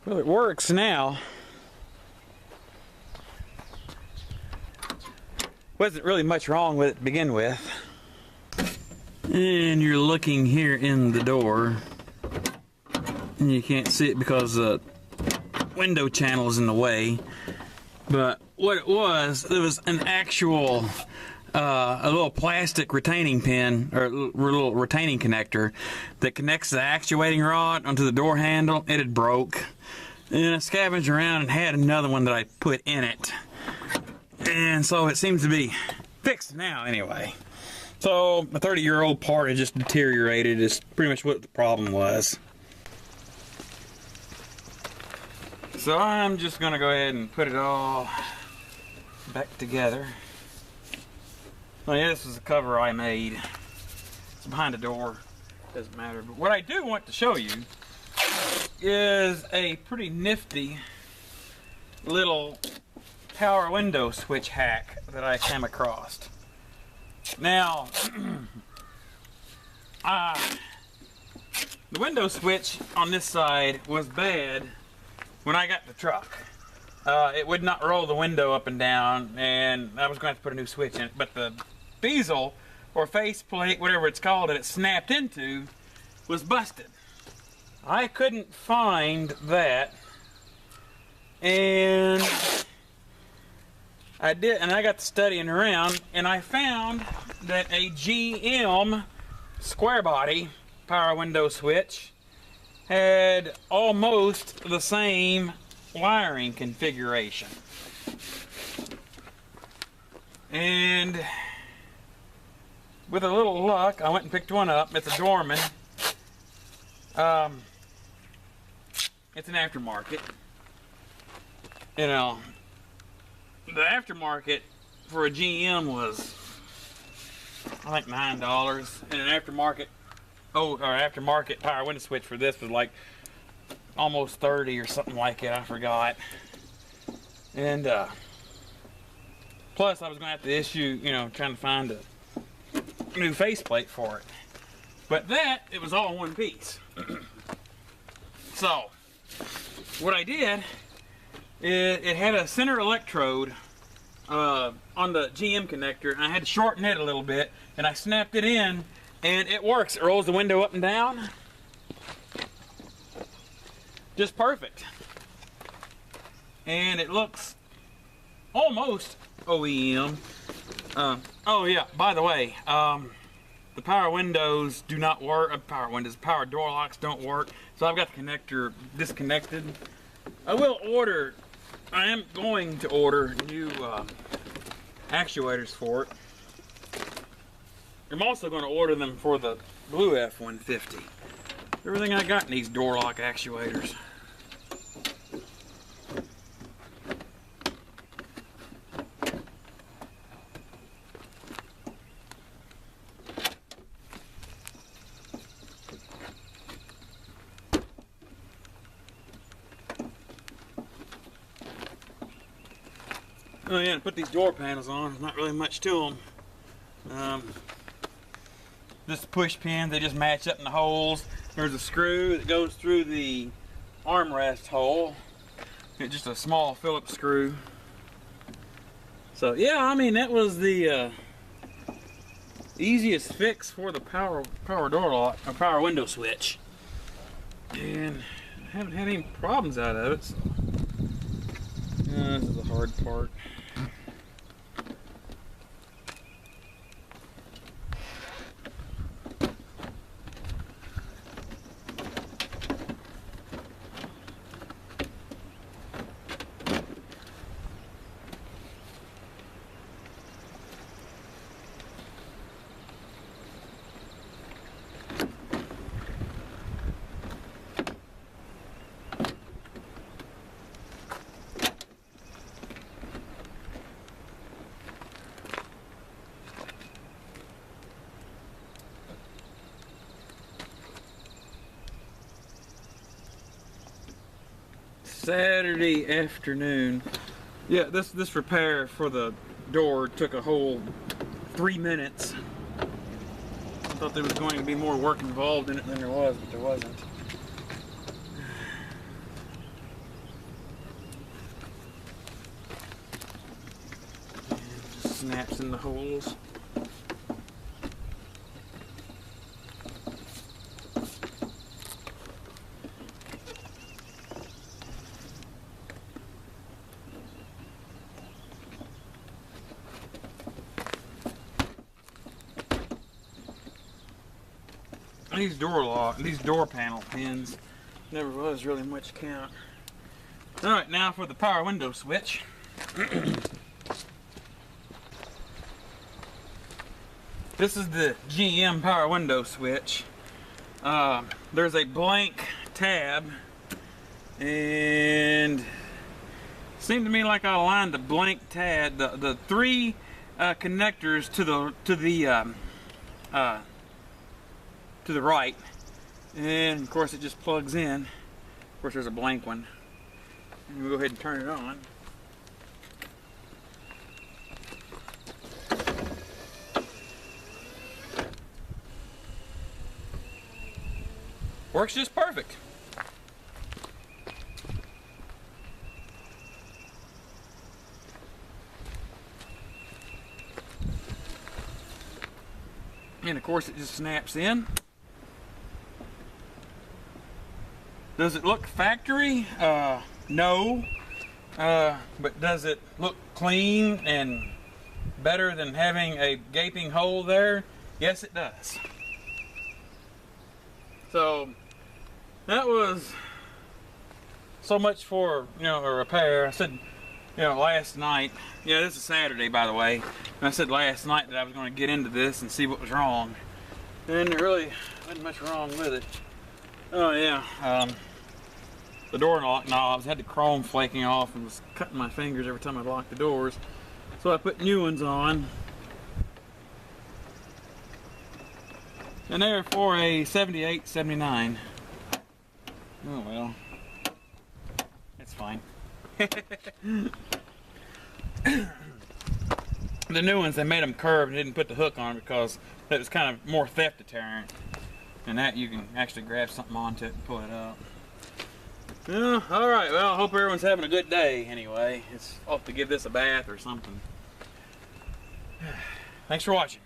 Well, it works now. Wasn't really much wrong with it to begin with. And you're looking here in the door. And you can't see it because the window channel is in the way. But what it was an actual, a little plastic retaining pin, or a little retaining connector that connects the actuating rod onto the door handle. It had broke. And I scavenged around and had another one that I put in it. And so it seems to be fixed now anyway. So a 30-year-old part had just deteriorated is pretty much what the problem was. So I'm just going to go ahead and put it all back together. Oh yeah, this is the cover I made. It's behind the door. Doesn't matter. But what I do want to show you is a pretty nifty little power window switch hack that I came across. Now, the window switch on this side was bad when I got the truck. It would not roll the window up and down, and I was going to have to put a new switch in it, but the bezel or faceplate, whatever it's called, that it snapped into was busted. I couldn't find that, and I did, and I got to studying around, and I found that a GM square body power window switch had almost the same wiring configuration. And with a little luck, I went and picked one up. It's a Dorman. It's an aftermarket. You know, the aftermarket for a GM was, I think, $9, and an aftermarket power window switch for this was like almost 30 or something like it. I forgot. And plus, I was going to have to issue, trying to find a new faceplate for it. But it was all in one piece. So, what I did, it had a center electrode on the GM connector, and I had to shorten it a little bit, and I snapped it in, and it works. It rolls the window up and down. Just perfect. And it looks almost OEM. Oh yeah, by the way, the power windows do not work. Power door locks don't work. So I've got the connector disconnected. I am going to order new actuators for it. I'm also going to order them for the Blue F-150. Everything I got needs door lock actuators. Oh yeah, to put these door panels on, there's not really much to them. This push pin, they just match up in the holes. There's a screw that goes through the armrest hole. It's just a small Phillips screw. So yeah, I mean, that was the easiest fix for the power door lock, or power window switch. And I haven't had any problems out of it. So, this is the hard part. Saturday afternoon. Yeah, this repair for the door took a whole 3 minutes. I thought there was going to be more work involved in it than there was, but there wasn't. snaps in the holes. These door panel pins never was really much count. All right, now for the power window switch. This is the GM power window switch. There's a blank tab, and it seemed to me like I aligned the blank tab, the three connectors to the right, and of course it just plugs in. Of course there's a blank one. And we'll go ahead and turn it on. Works just perfect. And of course it just snaps in. Does it look factory? No. But does it look clean and better than having a gaping hole there? Yes, it does. So that was so much for, you know, a repair. I said, you know, last night, yeah, this is Saturday, by the way, and I said last night that I was going to get into this and see what was wrong, and there really wasn't much wrong with it. Oh yeah, the door knobs had the chrome flaking off and was cutting my fingers every time I locked the doors, so I put new ones on, and they're for a 78-79. Oh well, it's fine. The new ones, they made them curved and didn't put the hook on because it was kind of more theft deterrent. And that you can actually grab something onto it and pull it up. Yeah, alright, well, I hope everyone's having a good day anyway. It's off to give this a bath or something. Thanks for watching.